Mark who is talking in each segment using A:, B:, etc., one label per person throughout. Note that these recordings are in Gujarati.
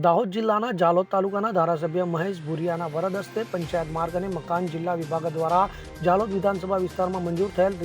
A: દાહોદ જિલ્લાના જાલોદ તાલુકાના ધારાસભ્ય મહેશ ભુરિયાના વરદ હસ્તે પંચાયત માર્ગ અને મકાન જિલ્લા વિભાગ દ્વારા જાલોદ વિધાનસભા વિસ્તારમાં મંજૂર થયેલ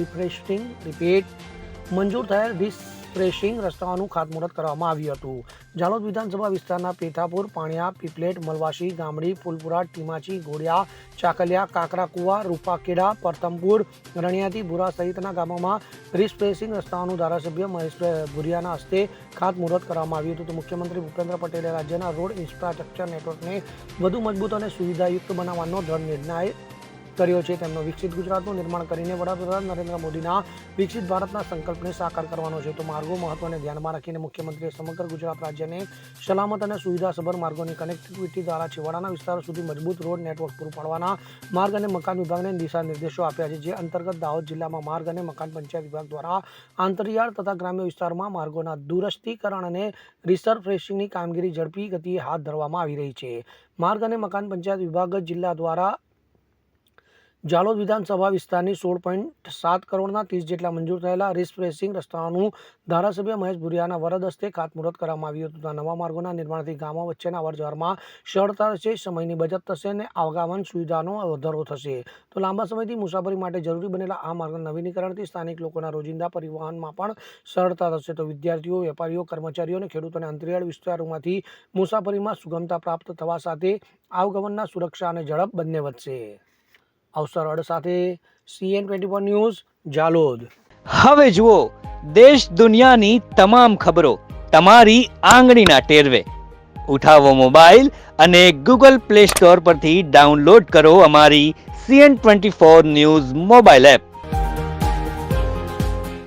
A: રિફ્રેશિંગ રસ્તાઓનું ખાતમુહૂર્ત કરવામાં આવ્યું હતું. જાલોદ વિધાનસભા વિસ્તારના પેથાપુર, પાણિયા, પીપલેટ, મલવાસી, ગામડી, ફૂલપુરા, ટીમાચી, ઘોડિયા, ચાકલિયા, કાકરાકુવા, રૂપાકેડા, પરતમપુર, રણિયાથી ભુરા સહિતના ગામોમાં રિફ્રેશિંગ રસ્તાઓનું ધારાસભ્ય મહેશ ભુરિયાના હસ્તે ખાતમુહૂર્ત કરવામાં આવ્યું હતું. તો મુખ્યમંત્રી ભૂપેન્દ્ર પટેલે રાજ્યના રોડ ઇન્ફ્રાસ્ટ્રક્ચર નેટવર્કને વધુ મજબૂત અને સુવિધાયુક્ત બનાવવાનો દ્રઢ નિર્ણય કર્યો છે. તેમનો વિકસિત ગુજરાતનું નિર્માણ કરીને વડાપ્રધાન નરેન્દ્ર મોદીના વિકસિત ભારતના સંકલ્પને સાકાર કરવાનો છે. તો માર્ગો મહત્વને ધ્યાનમાં રાખીને મુખ્યમંત્રીએ સમગ્ર ગુજરાત રાજ્યને સલામત અને સુવિધાસભર માર્ગોની કનેક્ટિવિટી દ્વારા છેવાડાના વિસ્તારો સુધી મજબૂત રોડ નેટવર્ક પૂરું પાડવાના માર્ગ અને મકાન વિભાગને દિશા નિર્દેશો આપ્યા છે. જે અંતર્ગત દાહોદ જિલ્લામાં માર્ગ અને મકાન પંચાયત વિભાગ દ્વારા આંતરિયાળ તથા ગ્રામ્ય વિસ્તારોમાં માર્ગોના દુરસ્તીકરણ અને રિસર્ફેસિંગની કામગીરી ઝડપી ગતિએ હાથ ધરવામાં આવી રહી છે. માર્ગ અને મકાન પંચાયત વિભાગ જિલ્લા દ્વારા જાલોદ વિધાનસભા વિસ્તારની 16.7 કરોડના 30 જેટલા મંજૂર થયેલા રિફ્રેશિંગ રસ્તાઓનું ધારાસભ્ય મહેશ ભુરિયાના વરદ હસ્તે ખાતમુહૂર્ત કરવામાં આવ્યું હતું. નવા માર્ગોના નિર્માણથી ગામો વચ્ચેના અવરજવરમાં સરળતા રહેશે, સમયની બચત થશે અને આવાગમન સુવિધાનો વધારો થશે. તો લાંબા સમયથી મુસાફરી માટે જરૂરી બનેલા આ માર્ગના નવીનીકરણથી સ્થાનિક લોકોના રોજિંદા પરિવહનમાં પણ સરળતા થશે. તો વિદ્યાર્થીઓ, વેપારીઓ, કર્મચારીઓ અને ખેડૂતોને અંતરિયાળ વિસ્તારોમાંથી મુસાફરીમાં સુગમતા પ્રાપ્ત થવા સાથે આવગમનના સુરક્ષા અને ઝડપ બંને વધશે. અવસર અડ સાથે CN24 ન્યૂઝ જાલોદ.
B: હવે જુઓ દેશ દુનિયાની તમામ ખબરો તમારી આંગળીના ટેરવે. ઉઠાવો મોબાઈલ અને Google Play Store પરથી ડાઉનલોડ કરો અમારી CN24 ન્યૂઝ મોબાઈલ એપ.